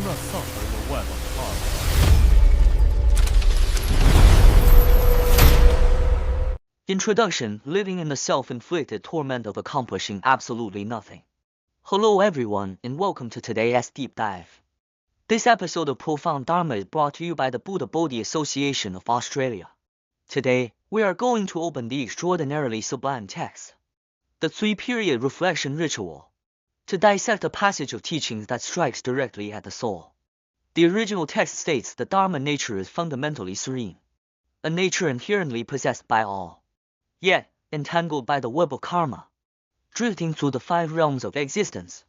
not suffer in the web of karma. Introduction: Living in the self-inflicted torment of accomplishing absolutely nothing. Hello everyone, and welcome to today's deep dive. This episode of Profound Dharma is brought to you by the Buddha Bodhi Association of Australia. Today, we are going to open the extraordinarily sublime text, the 3-period reflection ritual, to dissect a passage of teachings that strikes directly at the soul. The original text states that Dharma nature is fundamentally serene, a nature inherently possessed by all, yet entangled by the web of karma, drifting through the 5 realms of existence.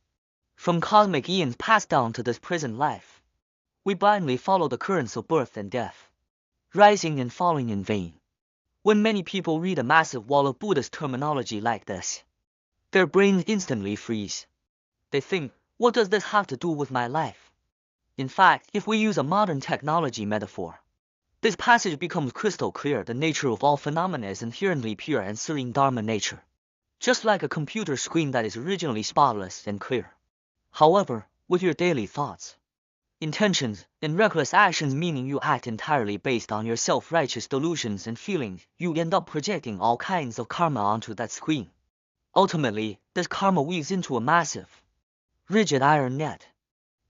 From cosmic eons passed down to this present life, we blindly follow the currents of birth and death, rising and falling in vain. When many people read a massive wall of Buddhist terminology like this, their brains instantly freeze. They think, what does this have to do with my life? In fact, if we use a modern technology metaphor, this passage becomes crystal clear. The nature of all phenomena is inherently pure and serene Dharma nature, just like a computer screen that is originally spotless and clear. However, with your daily thoughts, intentions, and reckless actions, meaning you act entirely based on your self-righteous delusions and feelings, you end up projecting all kinds of karma onto that screen. Ultimately, this karma weaves into a massive, rigid iron net,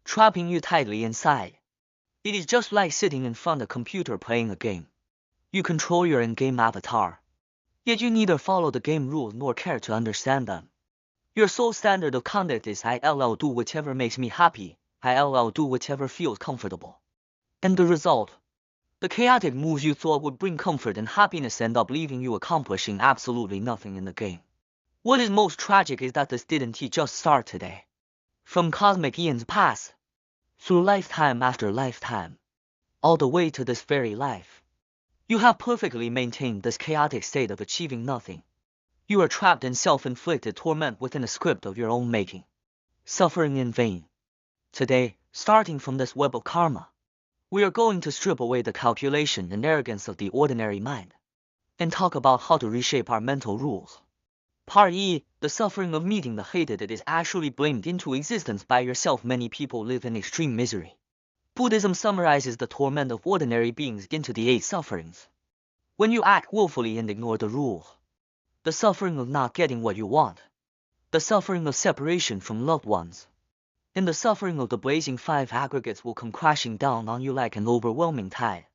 trapping you tightly inside. It is just like sitting in front of a computer playing a game. You control your in-game avatar, yet you neither follow the game rules nor care to understand them. Your sole standard of conduct is I'll do whichever makes me happy, I'll do whichever feels comfortable. And the result? The chaotic moves you thought would bring comfort and happiness end up leaving you accomplishing absolutely nothing in the game. What is most tragic is that this didn't just start today. From cosmic eons past, through lifetime after lifetime, all the way to this very life, you have perfectly maintained this chaotic state of achieving nothing. You are trapped in self-inflicted torment within a script of your own making, suffering in vain. Today, starting from this web of karma, we are going to strip away the calculation and arrogance of the ordinary mind, and talk about how to reshape our mental rules. Part E, the suffering of meeting the hated. It is actually blamed into existence by yourself. Many people live in extreme misery. Buddhism summarizes the torment of ordinary beings into the 8 sufferings. When you act willfully and ignore the rules, the suffering of not getting what you want, the suffering of separation from loved ones, and the suffering of the blazing 5 aggregates will come crashing down on you like an overwhelming tide.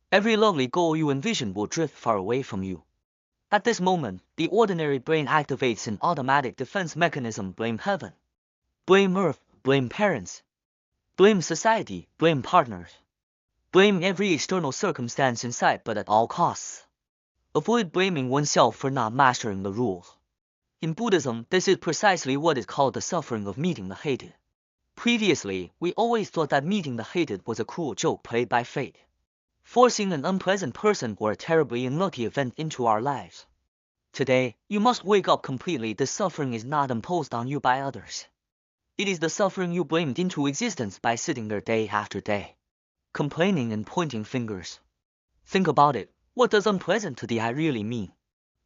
Every lovely goal you envision will drift far away from you. At this moment, the ordinary brain activates an automatic defense mechanism. Blame heaven, blame earth, blame parents, blame society, blame partners, blame every external circumstance in sight, but at all costs, avoid blaming oneself for not mastering the rules. In Buddhism, this is precisely what is called the suffering of meeting the hated. Previously, we always thought that meeting the hated was a cruel joke played by fate, forcing an unpleasant person or a terribly unlucky event into our lives. Today, you must wake up completely. This suffering is not imposed on you by others. It is the suffering you blamed into existence by sitting there day after day, complaining and pointing fingers. Think about it. What does unpleasant to the eye really mean?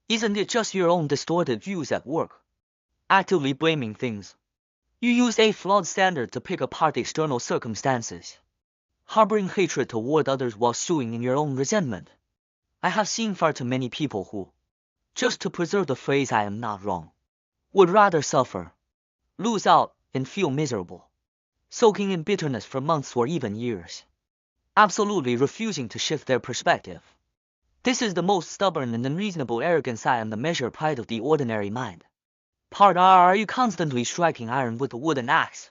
Isn't it just your own distorted views at work? Actively blaming things. You use a flawed standard to pick apart external circumstances, harboring hatred toward others while stewing in your own resentment. I have seen far too many people who, just to preserve the phrase I am not wrong, would rather suffer, lose out, and feel miserable, soaking in bitterness for months or even years, absolutely refusing to shift their perspective. This is the most stubborn and unreasonable arrogance. I am the measured pride of the ordinary mind. Part R. Are you constantly striking iron with a wooden axe?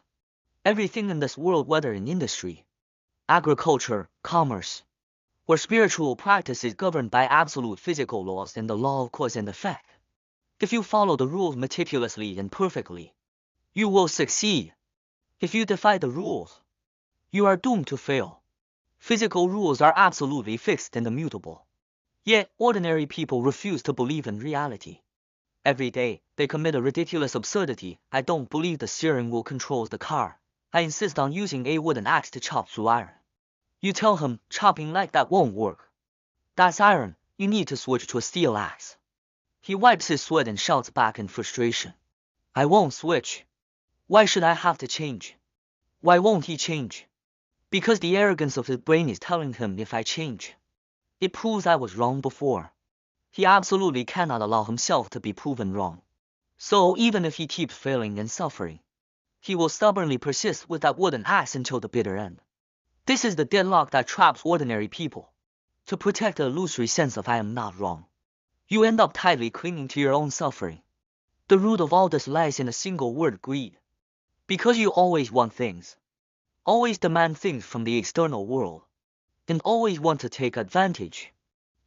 Everything in this world, whether in industry, agriculture, commerce, or spiritual practice, is governed by absolute physical laws and the law of cause and effect. If you follow the rules meticulously and perfectly, you will succeed. If you defy the rules, you are doomed to fail. Physical rules are absolutely fixed and immutable. Yet, ordinary people refuse to believe in reality. Every day, they commit a ridiculous absurdity. I don't believe the steering wheel controls the car. I insist on using a wooden axe to chop through iron. You tell him, chopping like that won't work. That's iron, you need to switch to a steel axe. He wipes his sweat and shouts back in frustration, I won't switch. Why should I have to change? Why won't he change? Because the arrogance of his brain is telling him, if I change, it proves I was wrong before. He absolutely cannot allow himself to be proven wrong. So even if he keeps failing and suffering, he will stubbornly persist with that wooden axe until the bitter end. This is the deadlock that traps ordinary people. To protect the illusory sense of I am not wrong, you end up tightly clinging to your own suffering. The root of all this lies in a single word: greed. Because you always want things, always demand things from the external world, and always want to take advantage,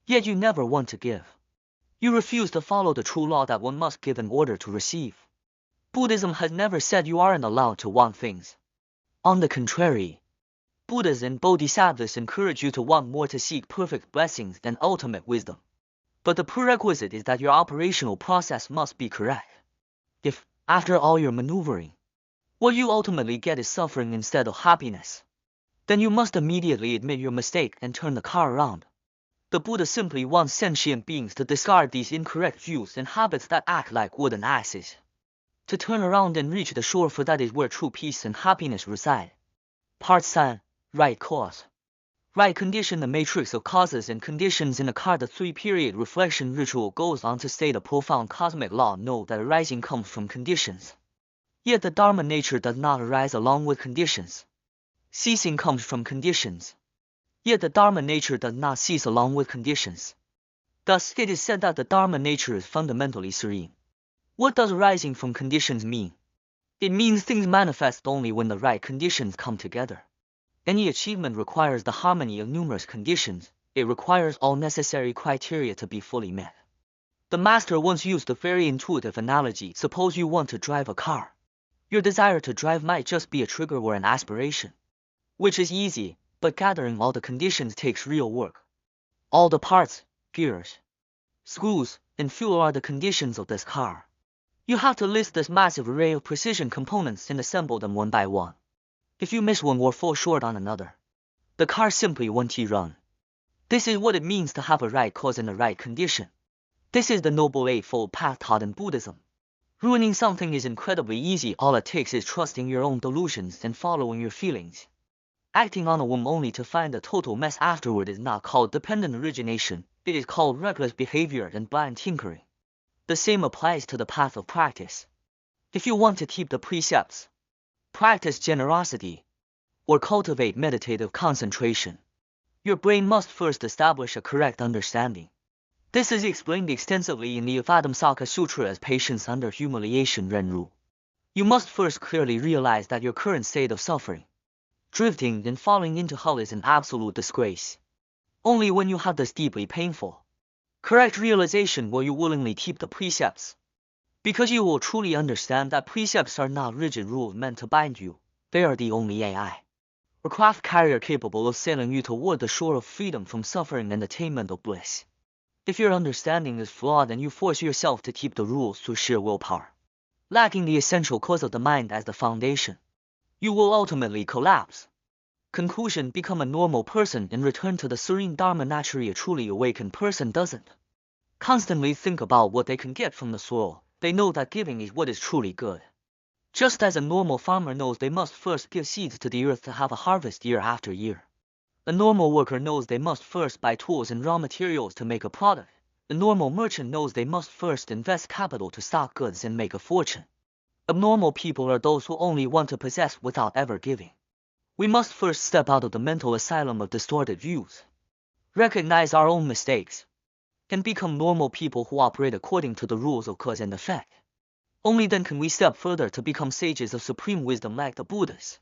yet you never want to give. You refuse to follow the true law that one must give in order to receive. Buddhism has never said you aren't allowed to want things. On the contrary, Buddhas and Bodhisattvas encourage you to want more, to seek perfect blessings and ultimate wisdom. But the prerequisite is that your operational process must be correct. If, after all your maneuvering, what you ultimately get is suffering instead of happiness, then you must immediately admit your mistake and turn the car around. The Buddha simply wants sentient beings to discard these incorrect views and habits that act like wooden axes, to turn around and reach the shore, for that is where true peace and happiness reside. Part 7. Right cause. Right condition. The matrix of causes and conditions in a car. The 3-period reflection ritual goes on to state a profound cosmic law. Know that arising comes from conditions. Yet the Dharma nature does not arise along with conditions. Ceasing comes from conditions. Yet the Dharma nature does not cease along with conditions. Thus, it is said that the Dharma nature is fundamentally serene. What does arising from conditions mean? It means things manifest only when the right conditions come together. Any achievement requires the harmony of numerous conditions. It requires all necessary criteria to be fully met. The master once used a very intuitive analogy. Suppose you want to drive a car. Your desire to drive might just be a trigger or an aspiration, which is easy, but gathering all the conditions takes real work. All the parts, gears, screws, and fuel are the conditions of this car. You have to list this massive array of precision components and assemble them one by one. If you miss one or fall short on another, the car simply won't run. This is what it means to have a right cause and a right condition. This is the Noble Eightfold Path taught in Buddhism. Ruining something is incredibly easy. All it takes is trusting your own delusions and following your feelings. Acting on a whim only to find a total mess afterward is not called dependent origination. It is called reckless behavior and blind tinkering. The same applies to the path of practice. If you want to keep the precepts, practice generosity, or cultivate meditative concentration, your brain must first establish a correct understanding. This is explained extensively in the Avatamsaka Sutra as patience under humiliation Renru. You must first clearly realize that your current state of suffering, drifting and falling into hell, is an absolute disgrace. Only when you have this deeply painful, correct realization will you willingly keep the precepts. Because you will truly understand that precepts are not rigid rules meant to bind you. They are the only AI, or craft carrier capable of sailing you toward the shore of freedom from suffering and attainment of bliss. If your understanding is flawed and you force yourself to keep the rules through sheer willpower, lacking the essential cause of the mind as the foundation, you will ultimately collapse. Conclusion: become a normal person and return to the serene Dharma nature. A truly awakened person doesn't constantly think about what they can get from the soil. They know that giving is what is truly good. Just as a normal farmer knows they must first give seeds to the earth to have a harvest year after year. A normal worker knows they must first buy tools and raw materials to make a product. A normal merchant knows they must first invest capital to stock goods and make a fortune. Abnormal people are those who only want to possess without ever giving. We must first step out of the mental asylum of distorted views, recognize our own mistakes, and become normal people who operate according to the rules of cause and effect. Only then can we step further to become sages of supreme wisdom like the Buddhas.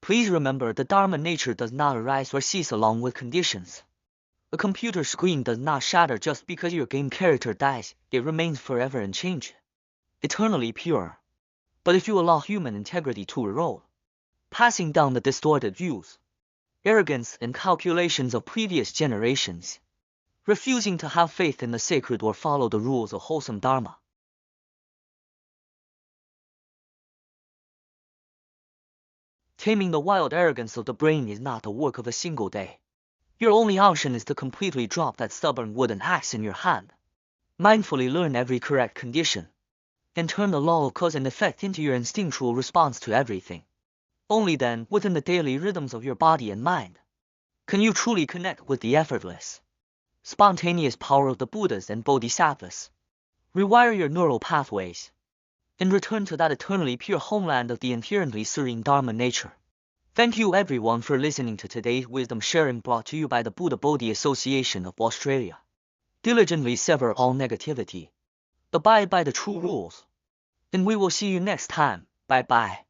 Please remember, the Dharma nature does not arise or cease along with conditions. A computer screen does not shatter just because your game character dies. It remains forever unchanged, eternally pure. But if you allow human integrity to erode, passing down the distorted views, arrogance, and calculations of previous generations, refusing to have faith in the sacred or follow the rules of wholesome Dharma, taming the wild arrogance of the brain is not the work of a single day. Your only option is to completely drop that stubborn wooden axe in your hand, mindfully learn every correct condition, and turn the law of cause and effect into your instinctual response to everything. Only then, within the daily rhythms of your body and mind, can you truly connect with the effortless, spontaneous power of the Buddhas and Bodhisattvas. Rewire your neural pathways, and return to that eternally pure homeland of the inherently serene Dharma nature. Thank you everyone for listening to today's wisdom sharing brought to you by the Buddha Bodhi Association of Australia. Diligently sever all negativity. Abide by the true rules. And we will see you next time. Bye bye.